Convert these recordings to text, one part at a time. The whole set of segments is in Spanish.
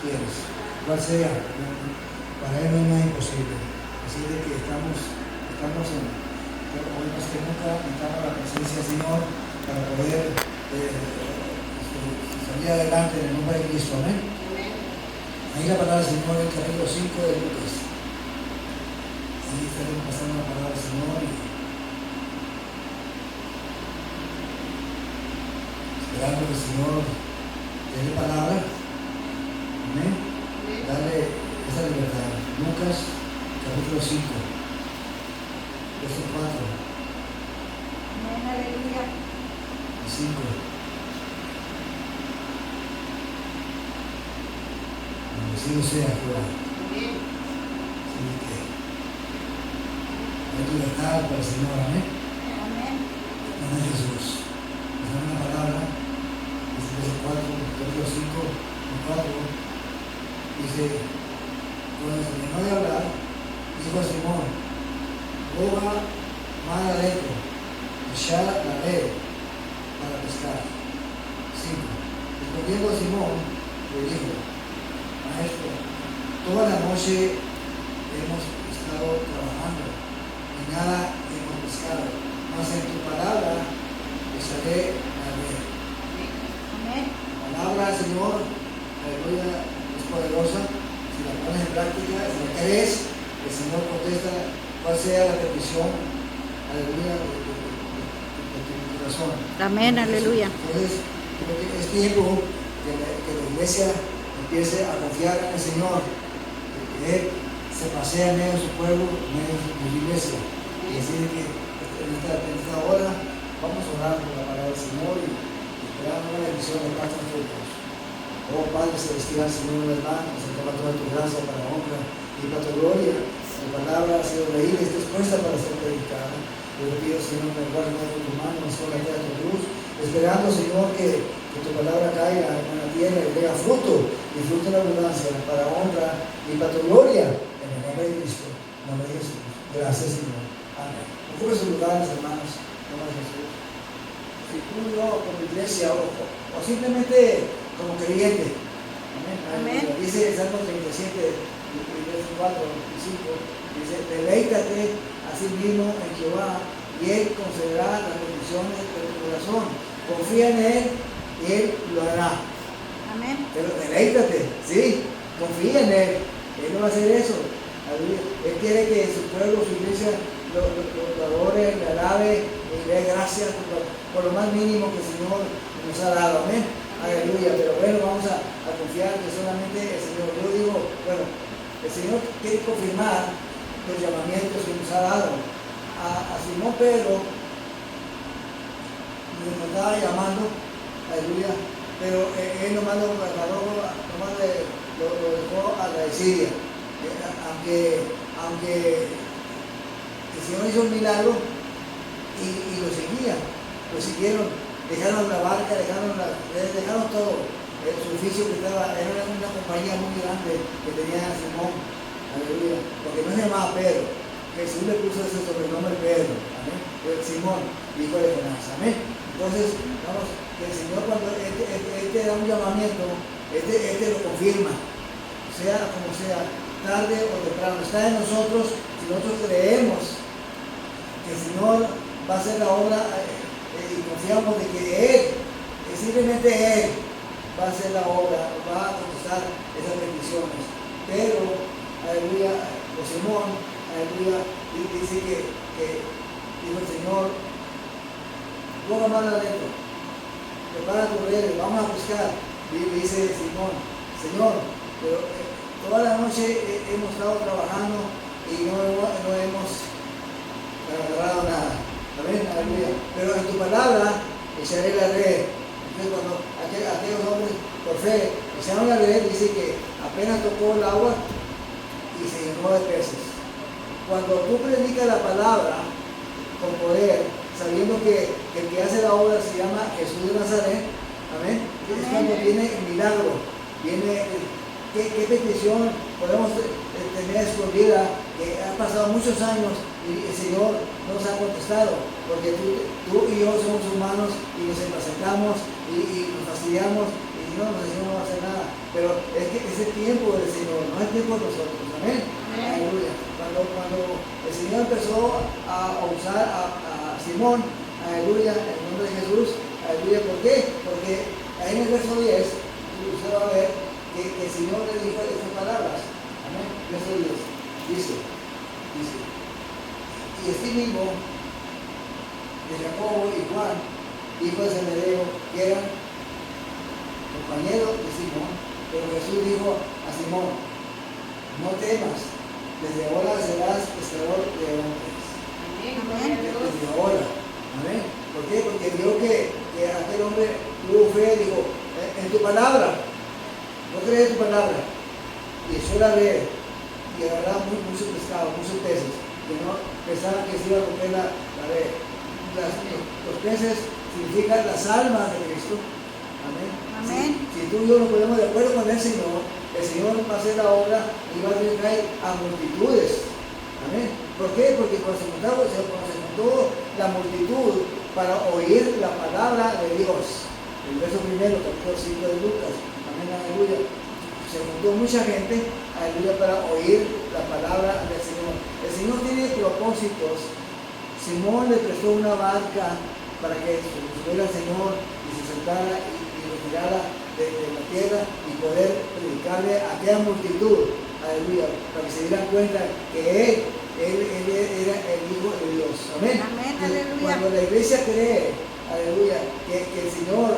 quieres, cual sea, para Él no hay nada imposible. Así de que estamos hoy más que nunca necesitamos la presencia del Señor para poder salir adelante en el nombre de Cristo. Amén. Ahí la palabra del Señor en el capítulo 5 de Lucas. Ahí estaremos pasando la palabra del Señor y esperando que el Señor le dé palabra. Amén. Dale esa libertad. Lucas capítulo 5, verso 4. Amén, aleluya. Y 5. Bendecido sea Jehová. Amén. Así que hay libertad para el Señor. Amén. Amén. En nombre de Jesús. Nos da una palabra. Dice verso 4, capítulo 5, 4. Dice, cuando se terminó de hablar, dijo a Simón, boga más adentro, echar la red para pescar. 5. Respondiendo a Simón, le dijo, Maestro, toda la noche hemos estado trabajando y nada hemos pescado, mas en tu palabra echaré la red. Amén. La palabra del Señor, aleluya, es poderosa. Si la pones en práctica, si la crees, el Señor contesta cuál sea la petición, aleluya, de tu corazón. Amén, aleluya. Entonces, creo que es tiempo que la iglesia empiece a confiar en el Señor, que Él se pasea en medio de su pueblo, en medio de su iglesia. Y decir que en esta hora vamos a orar por la palabra del Señor y esperar una bendición de parte de nosotros. Oh Padre Celestial, Señor de las manos, se toma toda tu gracia para honra y para tu gloria. Tu palabra ha sido leída y está expuesta para ser predicada. Yo le pido, Señor, que me guarde con tu mano, me esconda de tu luz, esperando, Señor, que tu palabra caiga en la tierra y tenga fruto, y fruto en abundancia, para honra y para tu gloria, en el nombre de Cristo, en el nombre de Jesús. Gracias, Señor. Amén. Ocupe sus lugares, hermanos, en el nombre de Jesús. Si tú y yo, como iglesia, o simplemente como creyente, amén. Amén. Dice el Salmo 37, versos 4 y 5, dice, deleítate a sí mismo en Jehová, y Él concederá las peticiones de tu corazón. Confía en Él y Él lo hará. Amén. Pero deleítate, sí, confía en Él. Él no va a hacer eso. Él quiere que su pueblo, su iglesia, lo adore, le alabe y le dé gracias por lo más mínimo que el Señor nos ha dado. Amén. Aleluya. Pero bueno, vamos a confiar que solamente el Señor. Yo digo, bueno, el Señor quiere confirmar los llamamientos que nos ha dado. A Simón Pedro nos estaba llamando, aleluya, pero él nomás lo dejó a la desidia. Aunque el Señor hizo un milagro y lo siguieron, dejaron la barca, dejaron todo, su oficio que estaba, era una compañía muy grande que tenía Simón, aleluya, porque no se llamaba Pedro. Jesús le puso ese sobrenombre Pedro, amén, Simón, hijo de Jonás, amén. Entonces, vamos, que el Señor cuando Él te da un llamamiento, Él te lo confirma, sea como sea, tarde o temprano, está en nosotros, si nosotros creemos que el Señor va a hacer la obra y confiamos de que Él, simplemente Él, va a hacer la obra, va a contestar esas peticiones. Pero, aleluya, o Simón, aleluya, dice que dijo el Señor, ponga mano adentro, prepara tu red, vamos a buscar. Dice Simón, Señor, pero toda la noche hemos estado trabajando y no hemos agarrado nada. Amén, aleluya. Pero en tu palabra echaré la red. Entonces cuando aquellos hombres por fe echaron la red, dice que apenas tocó el agua y se llenó de peces. Cuando tú predicas la palabra con poder, sabiendo que el que hace la obra se llama Jesús de Nazaret, amén, es cuando viene el milagro, viene qué petición podemos tener escondida, que han pasado muchos años y el Señor nos ha contestado, porque tú y yo somos humanos y nos impacientamos y nos fastidiamos y no, el Señor no va a hacer nada. Pero es que es el tiempo del Señor, no es el tiempo de nosotros. Amén. Aleluya. Cuando el Señor empezó a usar a Simón, aleluya, en el nombre de Jesús, aleluya, ¿por qué? Porque ahí en el verso 10, usted va a ver que el Señor le dijo estas palabras. Amén. Verso 10. Dice, y este mismo de Jacobo y Juan, hijo de Zebedeo, que eran compañeros de Simón, pero Jesús dijo a Simón, no temas, desde ahora serás pescador de hombres. Amén. Desde ahora. Amén. ¿Por qué? Porque vio que aquel hombre tuvo fe y dijo, en tu palabra, no crees en tu palabra. Y echó la red y agarraba mucho pescado, muchos peces, que no pensaban que se iba a romper la red. Los peces significan las almas de Cristo. Amén. Amén. Si tú y yo nos ponemos de acuerdo con el Señor va a hacer la obra y va a traer a multitudes. Amén. ¿Por qué? Porque cuando se juntó la multitud para oír la palabra de Dios. El verso primero, capítulo 5 de Lucas. Amén, aleluya. Se juntó mucha gente, aleluya, para oír la palabra del Señor. El Señor tiene propósitos. Simón le prestó una barca para que subiera al Señor y se sentara y retirara de la tierra y poder predicarle a aquella multitud, aleluya, para que se dieran cuenta que él era el Hijo de Dios. Amén. Amén, aleluya. Cuando la iglesia cree, aleluya, que el Señor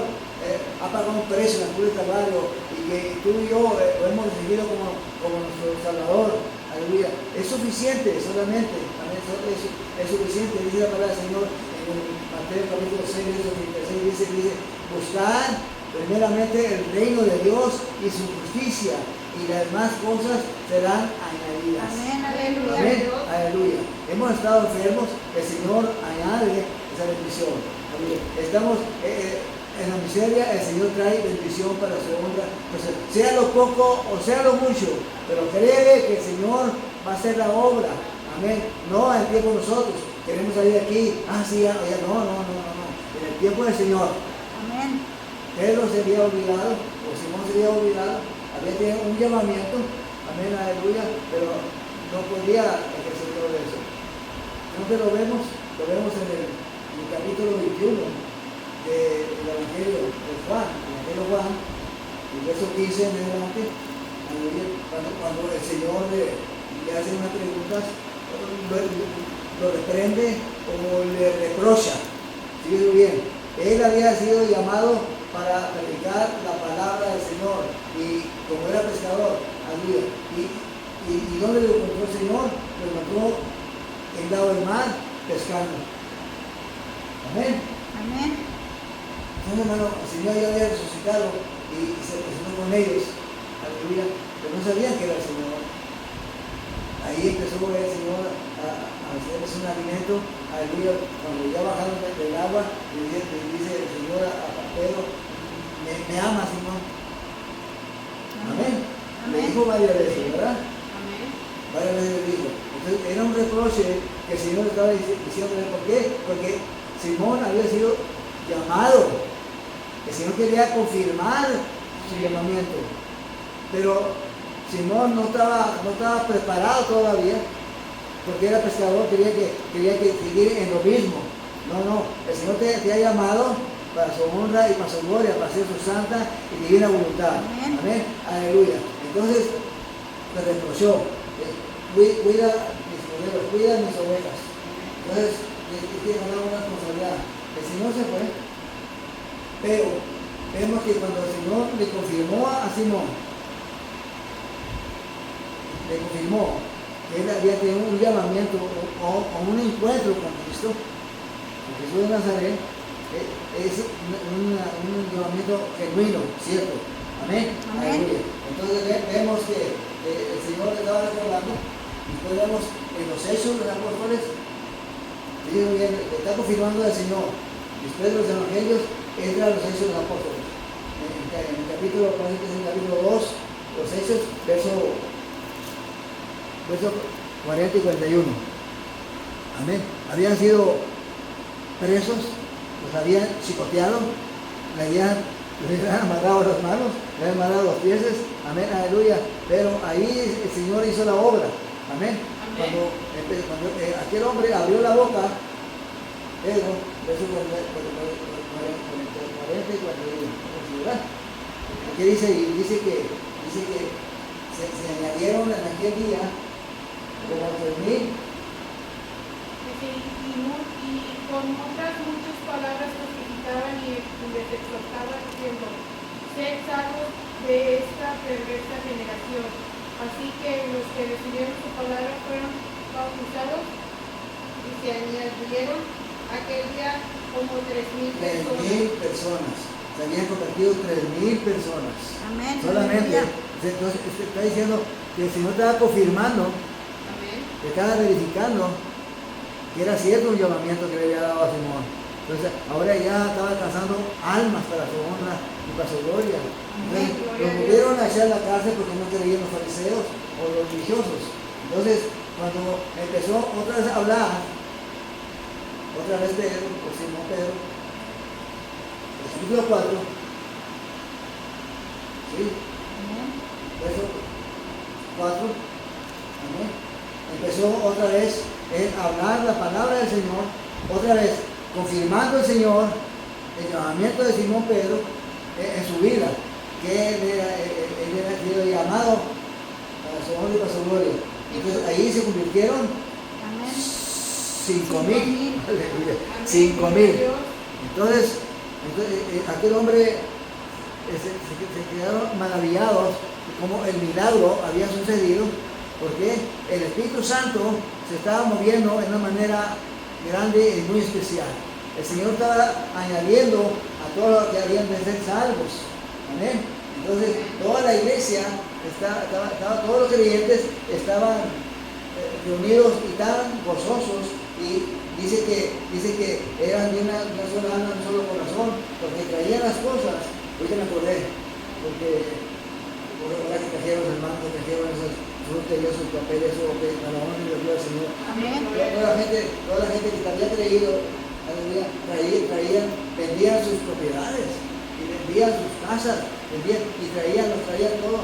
ha pagado un precio en la cruz del Calvario y que tú y yo lo hemos recibido como nuestro Salvador, aleluya, es suficiente solamente. Amén. Es suficiente, dice la palabra del Señor en Mateo capítulo 6, verso 36, dice, buscad primeramente el reino de Dios y su justicia, y las demás cosas serán añadidas. Amén, aleluya. Amén, aleluya. Hemos estado enfermos, el Señor añade esa bendición. Aleluya. Estamos en la miseria, el Señor trae bendición para su honra. Pues, sea lo poco o sea lo mucho, pero cree que el Señor va a hacer la obra. Amén. No en el tiempo de nosotros. Queremos salir de aquí. Sí, ya. No. En el tiempo del Señor. Amén. Pedro sería obligado, o Simón sería obligado, había tenido un llamamiento, amén, aleluya, pero no podía ejercer todo eso. ¿Dónde lo vemos? Lo vemos en el capítulo 21 del Evangelio de Juan, el Evangelio de Juan, el verso 15 en adelante, aleluya, cuando el Señor le hace unas preguntas, lo reprende o le reprocha. Sigue bien. Él había sido llamado para predicar la palabra del Señor y como era pescador, aleluya. ¿Y dónde lo encontró el Señor? Lo encontró en el lado del mar pescando. Amén. Amén. Entonces, hermano, el Señor ya había resucitado y se presentó con ellos, aleluya, pero no sabían que era el Señor. Ahí empezó el Señor a hacerles un alimento, aleluya. Cuando ya bajaron del agua, le dice el Señor a Pedro, me ama, Simón. Amén. Le dijo varias veces, ¿verdad? Amén. Varias veces le dijo. Entonces era un reproche que el Señor estaba diciendo. ¿Por qué? Porque Simón había sido llamado. El Señor quería confirmar su llamamiento. Pero Simón no estaba preparado todavía, porque era pescador, quería que seguir en lo mismo. No, el Señor te ha llamado para su honra y para su gloria, para hacer su santa y divina voluntad. Amén. Amén. Aleluya. Entonces, me reprochó, cuida mis corderos, cuida mis ovejas. Entonces, tiene una responsabilidad. El Señor se fue, pero vemos que cuando el Señor le confirmó a Simón, le confirmó que él había tenido un llamamiento o un encuentro con Cristo, con Jesús de Nazaret, es un llamamiento genuino, ¿cierto? Amén. Amén. Aleluya. Entonces vemos que el Señor le estaba recordando, y después vemos en los hechos de los apóstoles, le está confirmando al Señor. Después de los evangelios, entra los hechos de los apóstoles. En el capítulo 2, los hechos, verso 40 y 41. Amén. Habían sido presos, los habían chicoteado, le habían le han amarrado las manos, le han amarrado los pies, amén, aleluya. Pero ahí el Señor hizo la obra, amén. Cuando aquel hombre abrió la boca, Pedro, verso 40 y 41, ¿verdad? Aquí dice que se añadieron en aquel día como 3,000. Y con otras muchas palabras testificaban y les exhortaban diciendo: sed salvos de esta perversa generación. Así que los que recibieron su palabra fueron bautizados y se añadieron aquel día como 3,000 personas. 3,000 personas. Se habían convertido 3,000 personas. Amén. Solamente. Aleluya. Entonces está diciendo que el Señor estaba confirmando, Amén. que estaba verificando que era cierto un llamamiento que le había dado a Simón. Entonces ahora ya estaba alcanzando almas para su honra y para su gloria. Entonces, los volvieron a echar a la cárcel porque no creían los fariseos o los religiosos. Entonces, cuando empezó otra vez a hablar, otra vez Pedro, o Simón Pedro, versículo 4, ¿sí? Amén. Verso 4, amén. Empezó otra vez a hablar la palabra del Señor, otra vez confirmando el Señor el llamamiento de Simón Pedro en su vida, que él era sido llamado para su honra y para su gloria. Entonces ahí se convirtieron Amén. 5,000. Aleluya. Amén. 5,000. Entonces aquel hombre se quedaron maravillados de cómo el milagro había sucedido, porque el Espíritu Santo se estaba moviendo de una manera grande y muy especial. El Señor estaba añadiendo a todos los que habían de ser salvos. Amén. Entonces toda la iglesia, todos los creyentes estaban reunidos y tan gozosos, y dice que eran de una sola alma, un solo corazón, porque traían las cosas. Ahorita me acordé, porque ahora que trajeron los hermanos, que trajeron esos frutas y esos papeles, eso para la honra y la gloria del Señor. Amén. Toda la gente que había creído, aleluya, vendían sus propiedades, y vendían sus casas, y traían todo,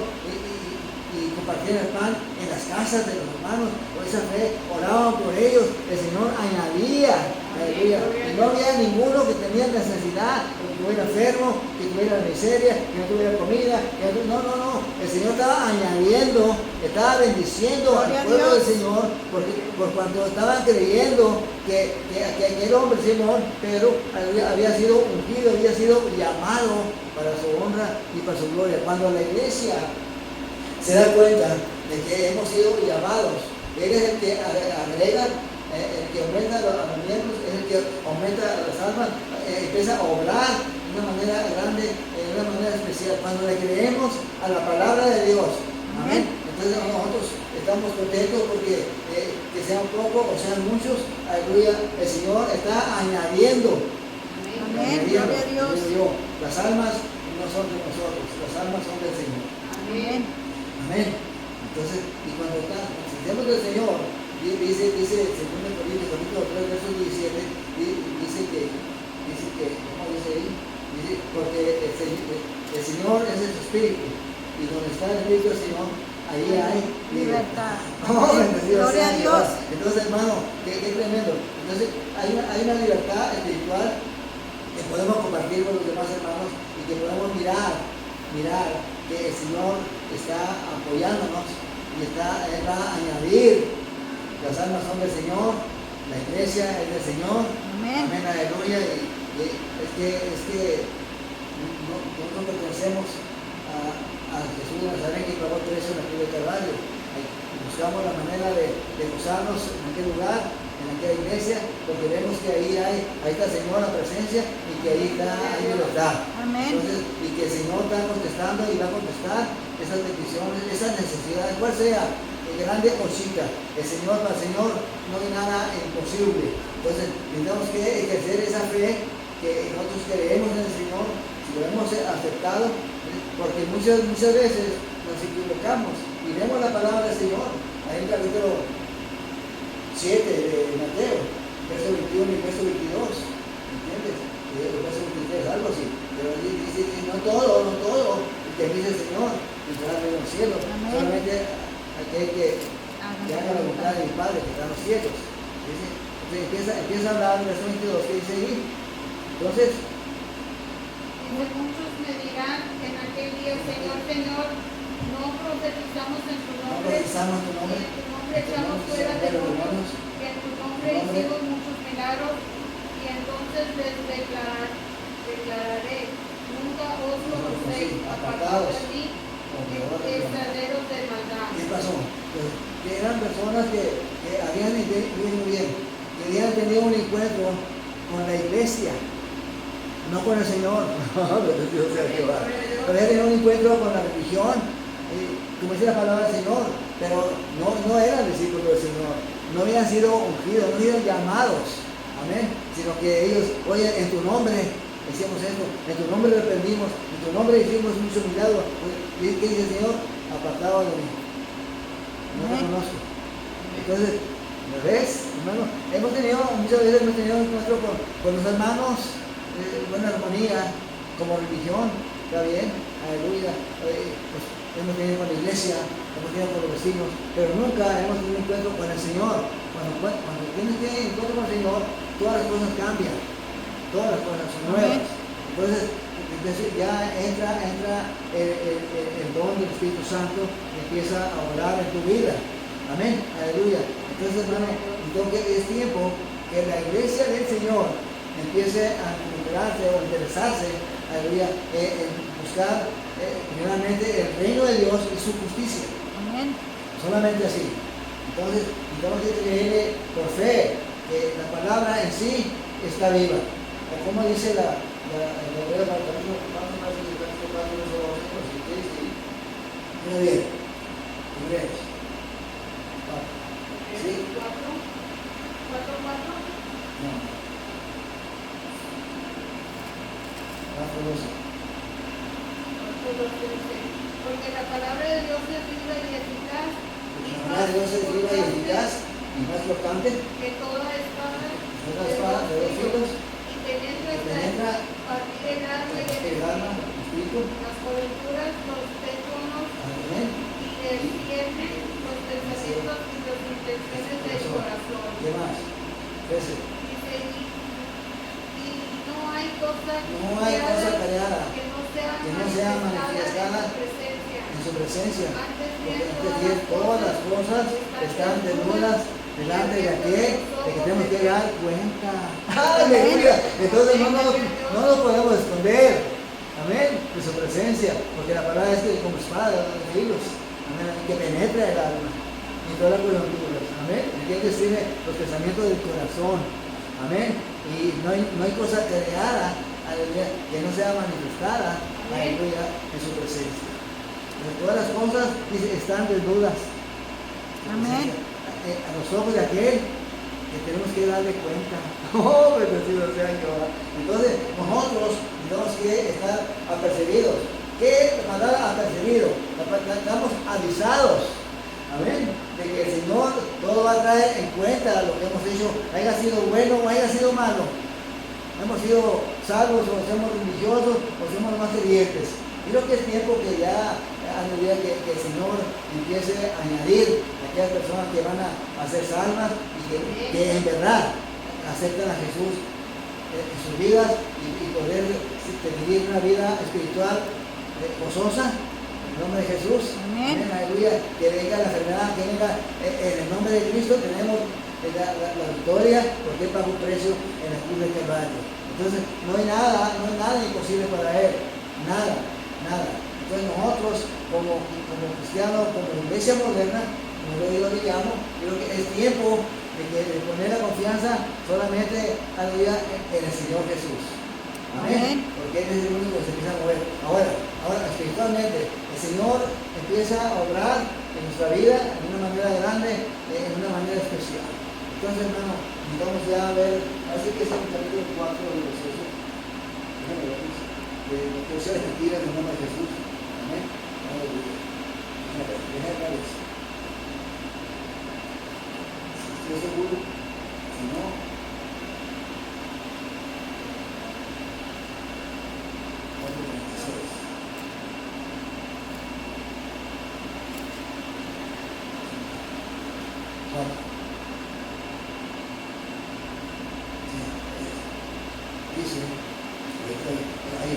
y compartían el pan en las casas de los hermanos. Por esa fe oraban por ellos, el Señor añadía, aleluya. Y no había ninguno que tenía necesidad, que estuviera enfermo, que tuviera miseria, que no tuviera comida, no, el Señor estaba añadiendo, estaba bendiciendo al pueblo del Señor, por cuanto estaban creyendo que aquel hombre, Simón Pedro, había sido ungido, había sido llamado para su honra y para su gloria. Cuando la iglesia se da cuenta de que hemos sido llamados, Él es el que agrega, el que aumenta a los miembros, es el que aumenta las almas, empieza a obrar de una manera grande, de una manera especial. Cuando le creemos a la palabra de Dios, amén. Entonces nosotros estamos contentos porque que sean pocos o sean muchos, aleluya, el Señor está añadiendo. Amén. Gloria a Dios. Las almas no son de nosotros, las almas son del Señor. Amén. Amén. Entonces, y cuando sentemos del Señor, dice 2 Corintios capítulo 3, verso 17, dice que, ¿cómo dice ahí? Dice, porque el Señor es el Espíritu, y donde está el Espíritu del Señor, ahí hay libertad. Oh, Gloria a Dios. Entonces, hermano, qué tremendo. Entonces, hay una libertad espiritual que podemos compartir con los demás hermanos, y que podemos mirar que el Señor está apoyándonos, y Él va a añadir. Las almas son del Señor, la iglesia es del Señor. Amén. Amén, aleluya. Y es que no pertenecemos a Jesús de Nazaret, que pagó el precio en la cruz del Calvario. Buscamos la manera de gozarnos en aquel lugar, en aquella iglesia, porque vemos que ahí está el Señor, la presencia, y que ahí hay libertad. Amén. Entonces, y que el Señor está contestando y va a contestar esas peticiones, esas necesidades, cual sea, grande o chica. Para el Señor no hay nada imposible. Entonces, tenemos que ejercer esa fe que nosotros creemos en el Señor, si lo hemos aceptado, porque muchas veces nos equivocamos y vemos la palabra del Señor. Ahí en el capítulo 7 de Mateo, verso 21 y verso 22, ¿entiendes? el verso 23, algo así. Pero dice, no todo, el que dice el Señor, entrará en los cielos. Amén. Solamente aquel que haga la voluntad de mi Padre que está en los cielos. Dice, entonces empieza a hablar en el verso 22, que dice ahí. Entonces, Muchos me dirán en aquel día, Señor, Señor, no profetizamos en tu no nombre, profetizamos tu nombre, en tu nombre echamos fuera demonios, y en tu nombre hicimos muchos milagros, y entonces les declararé, nunca os conocéis, apartados de mí, extranjeros de maldad. ¿qué pasó? Pues, que eran personas que habían vivido muy bien, que habían tenido un encuentro con la iglesia, no con el Señor. Pero habían tenido un encuentro con la religión, como dice la palabra del Señor, pero no eran discípulos del Señor, no habían sido ungidos, no habían llamados, amén, sino que ellos, oye, en tu nombre hicimos esto, en tu nombre reprendimos, en tu nombre hicimos muchos milagros. ¿Y qué dice el Señor? Apartado de mí, no te conozco. Entonces, ¿me ves, hermano? Muchas veces hemos tenido encuentro con los hermanos, buena armonía, como religión, está bien, aleluya, pues, hemos tenido con la iglesia, hemos tenido con los vecinos, pero nunca hemos tenido un encuentro con el Señor. Cuando tienes que encuentro con el Señor, todas las cosas cambian, todas las cosas son nuevas. Entonces ya entra el don del Espíritu Santo y empieza a orar en tu vida. Amén, aleluya. Entonces, hermano, es tiempo que la iglesia del Señor empiece a recuperarse o interesarse, aleluya, en buscar primeramente el reino de Dios y su justicia. Amén. Solamente así. Entonces, tenemos que creer por fe que la palabra en sí está viva. O como dice la Hebrea para el vamos a ver si está tocando eso, si quieres, sí. Muy bien. Hebreos. ¿Sí? ¿Cuatro? No. 4:12. Porque la palabra de Dios es viva y eficaz, y La más palabra de Dios es viva y eficaz y más flotante que toda espada de dos filos, y penetra partir el alma y el alma, el espíritu. las coyunturas, los tétunos, Amén. y discierne los pensamientos y las intenciones del corazón. ¿Qué más? 13. Dice, y no hay cosa creada que no sea que no sea manifestada en su presencia. en su presencia. Antes Porque bien, antes todas las cosas están desnudas delante de aquel de que tenemos que dar cuenta. ¡Aleluya! Entonces no nos podemos esconder. Amén. De su presencia. Porque la palabra es que como espada de los filos. Amén. Que penetra el alma. Y todas las coyunturas. Amén. El que escribe los pensamientos del corazón. Amén. Y no hay cosa creada, aleluya, que no sea manifestada, aleluya, en su presencia. Pero todas las cosas dice, están desnudas. Amén. A los ojos de aquel que tenemos que darle cuenta. Oh, bendecido sea Jehová. Entonces, nosotros tenemos que estar apercibidos. ¿Qué es la palabra apercibido? Estamos avisados. Amén. De que el Señor todo va a traer en cuenta lo que hemos hecho, haya sido bueno o haya sido malo. Hemos sido salvos o somos religiosos o somos más creyentes. Creo que es tiempo que ya que el Señor empiece a añadir a aquellas personas que van a ser salvas y que en verdad aceptan a Jesús en sus vidas y poder vivir una vida espiritual gozosa. En el nombre de Jesús. Amén. Aleluya. Que venga la enfermedad, que venga en el nombre de Cristo. Tenemos la victoria porque Él pagó un precio en la cruz del Calvario. Entonces, no hay nada imposible para Él. Nada. Entonces, nosotros, como cristianos, como iglesia moderna, como yo le llamo, creo que es tiempo de poner la confianza solamente aleluya, en el Señor Jesús. Amén. Porque Él es el único que se empieza a mover. Ahora, espiritualmente, el Señor empieza a obrar en nuestra vida de una manera grande, en una manera especial. Entonces, hermano, necesitamos ya ver, así que es el capítulo 4 de los Jesús. De lo que sea mentira en el nombre de Jesús. Amén. Aleluya. Déjame ver eso. Estoy seguro, si no. 4. Sí, dice, ahí,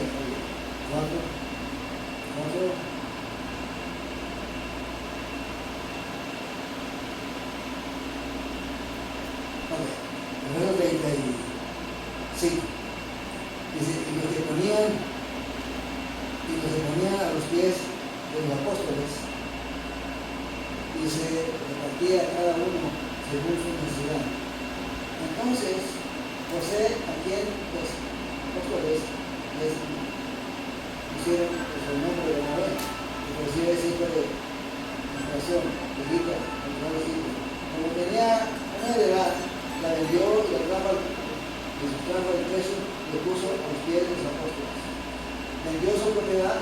4. Número 35. Dice, y los que ponían a los pies de los apóstoles, y se repartía a cada uno según su necesidad. Entonces, José, a quien los apóstoles les pusieron el nombre de Bernabé, que recibe el hijo de inflación, de Egipto, como tenía una heredad, la vendió y la trajo al precio y lo puso a los pies de los apóstoles. Vendió su propiedad,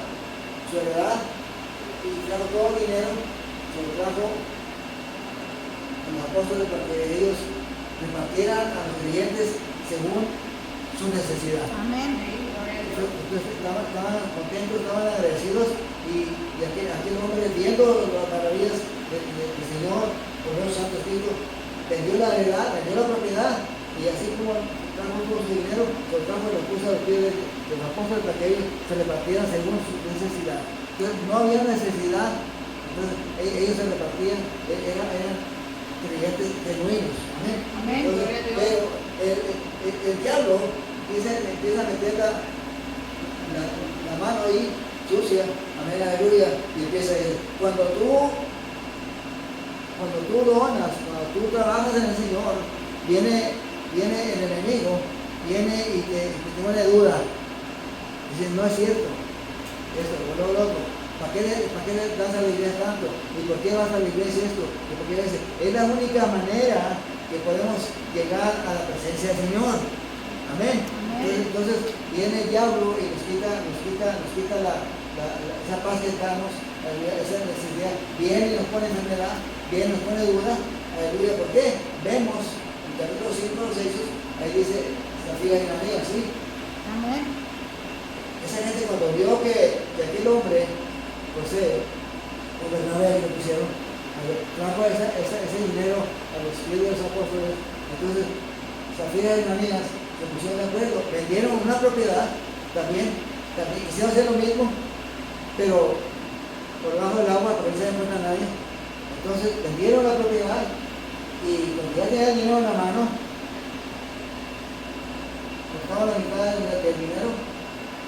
su heredad, y trajo todo el dinero, se lo trajo a los apóstoles para que ellos repartieran a los creyentes según su necesidad. Amén. Entonces estaban contentos, estaban agradecidos, y aquel hombre, viendo las maravillas del Señor, por el Santo Espíritu, vendió la heredad, vendió la propiedad, y así como trajo todo su dinero, lo trajo y lo puso a los pies de los apóstoles para que ellos se repartieran según su necesidad. Entonces no había necesidad, entonces ellos se repartían, eran creyentes genuinos. Amén. Amén. Entonces, pero el diablo empieza a meter la mano ahí sucia, amén, aleluya, y empieza a decir, cuando tú donas, cuando tú trabajas en el Señor, viene el enemigo, viene y te pone duda. Dice, no es cierto. Esto, lo otro. ¿Para qué le das a la iglesia tanto? ¿Y por qué vas a la iglesia esto? ¿Y por qué dice? Es la única manera que podemos llegar a la presencia del Señor. Amén. Entonces viene el diablo y nos quita esa paz que estamos, esa necesidad. Viene y nos pone enfermedad, viene y nos pone duda. Aleluya. ¿Por qué? Vemos en capítulo 5 los Hechos, ahí dice Zafira y Ananías, ¿sí? Amén. Esa gente cuando vio que aquel hombre, José, o Bernabé, lo pusieron, trajo ese dinero a los pies de los apóstoles, entonces Zafira y Ananías se pusieron de acuerdo, vendieron una propiedad, también quisieron hacer lo mismo, pero por debajo del agua, porque no se den cuenta a nadie. Entonces vendieron la propiedad, y cuando ya tenían el dinero en la mano, cortaban la mitad del dinero,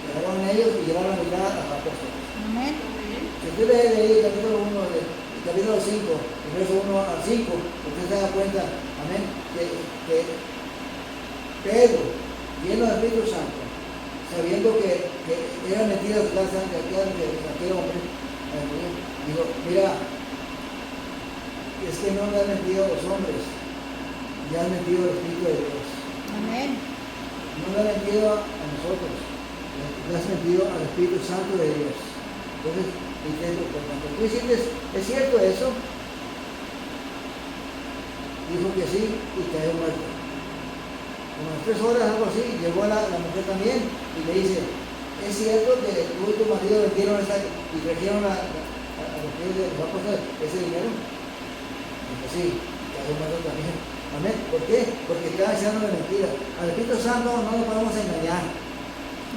dejaron ellos y llevaron la mitad a los apóstoles. Amén. Si usted lee el capítulo 1, el capítulo 5, el verso 1 al 5, usted se da cuenta, amén, que Pedro, lleno del Espíritu Santo, sabiendo que era mentira de aquel hombre, digo, mira, es que no le han mentido a los hombres, ya han mentido al Espíritu de Dios. Amén. No le han mentido a nosotros, le has mentido al Espíritu Santo de Dios. Entonces, por cuanto tú hiciste, ¿es cierto eso? Dijo que sí y cayó muerto. Como a las 3 horas, algo así, llegó la mujer también y le dice, ¿es cierto que tú y tu marido vendieron y trajeron a los pies de los apóstoles ese dinero? Dijo, sí, cayó muerto también. Amén. ¿Por qué? Porque está echando de mentira. Al Espíritu Santo no lo podemos engañar.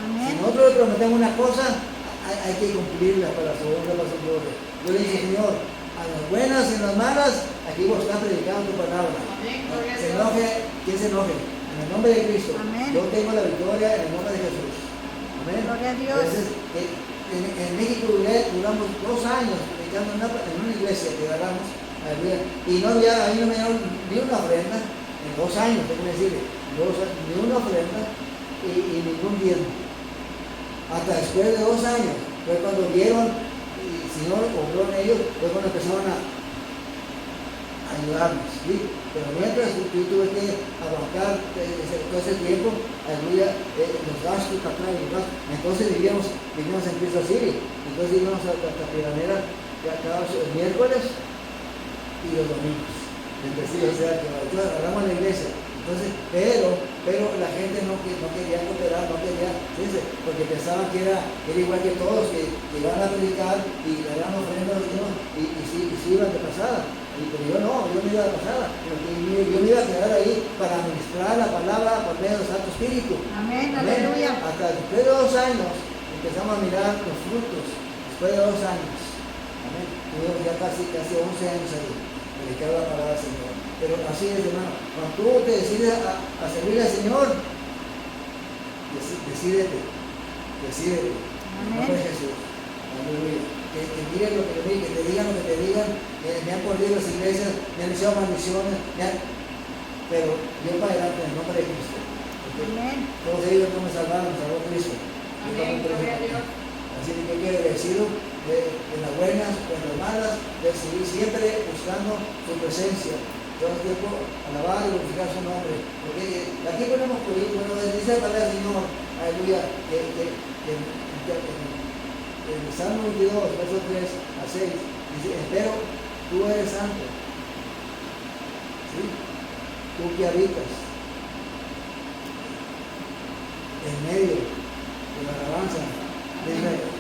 Amén. Si nosotros le prometemos una cosa, hay que cumplirla para su honra, para su gloria. Yo le dije, Señor, a las buenas y a las malas, aquí vos estás predicando tu palabra. Se enoje, ¿quién se enoje? En el nombre de Cristo. Amén. Yo tengo la victoria en el nombre de Jesús. Amén. Gloria a Dios. Entonces, en México duramos 2 años predicando en una iglesia que agarramos, y no había, ahí no me dieron ni una ofrenda, en 2 años, tengo que decirle, ni una ofrenda y ningún diezmo. Hasta después de 2 años, fue cuando vieron, y el Señor obró en ellos, fue cuando empezaron a ayudarnos, ¿sí? Pero mientras yo tuve que aguantar todo ese tiempo, aleluya, los gastos, entonces vivíamos en Crystal City, entonces íbamos a la Piranera cada miércoles y los domingos. Entonces, o sea, que agarramos la iglesia. Entonces, pero la gente no quería cooperar, no quería, fíjense, porque pensaban que era igual que todos, que iban a predicar y le daban ofrendas a Dios y sí iban de pasada. Pero yo no, yo me iba a pasar, yo me iba a quedar ahí para administrar la palabra por medio del Santo Espíritu. Amén, aleluya. Hasta después de 2 años empezamos a mirar los frutos, después de 2 años. Amén. Tuvimos ya casi 11 años ahí, predicar la palabra del Señor. Pero así es, hermano, cuando tú te decides a servir al Señor, decídete. En nombre de Jesús. Aleluya. Que miren lo que te digan, que te digan lo que te digan. Me han corrido las iglesias, me han echado maldiciones, pero yo para adelante en el nombre de Cristo. Amén. Todos ellos no me salvaron, me salvó Cristo. Amén, gloria a Dios. Así que yo quiero agradecido en las buenas, en las malas, de seguir siempre buscando su presencia. Todo el tiempo alabar y glorificar su nombre. Porque aquí ponemos bueno, dice la palabra del Señor, aleluya, que en el Salmo 22, versos 3 a 6, dice, pero tú eres santo. ¿Sí? Tú que habitas en medio de la alabanza de Israel.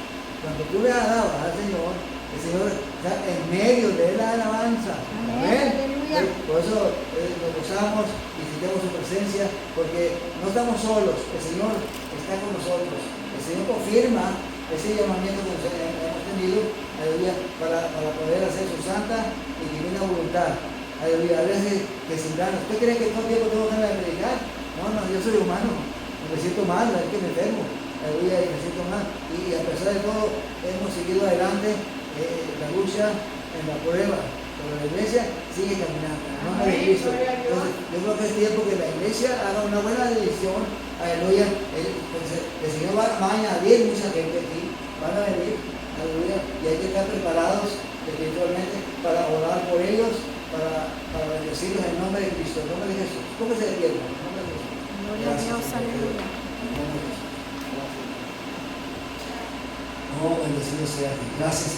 Cuando tú le alabas al Señor, el Señor está en medio de la alabanza. Amén. Aleluya. Por eso nos gozamos y sentimos su presencia, porque no estamos solos, el Señor está con nosotros. El Señor confirma ese llamamiento que hemos tenido, aleluya, para poder hacer su santa y divina voluntad. Aleluya. A veces que sin ganas. ¿Usted cree que todo el tiempo tengo ganas de predicar? No, yo soy humano. Me siento mal, es que me enfermo. Aleluya, y me siento mal. Y a pesar de todo, hemos seguido adelante la lucha en la prueba. Pero la iglesia sigue caminando. En nombre de Cristo. Entonces, yo creo que es tiempo que la iglesia haga una buena decisión. Aleluya. El Señor va a añadir mucha gente aquí. Van a venir. Aleluya. Y hay que estar preparados espiritualmente para orar por ellos, para bendecirlos en nombre de Cristo, en nombre de Jesús. ¿Cómo se despierta? En nombre de Jesús. Gloria a Dios, aleluya. Oh, bendecido sea. Gracias.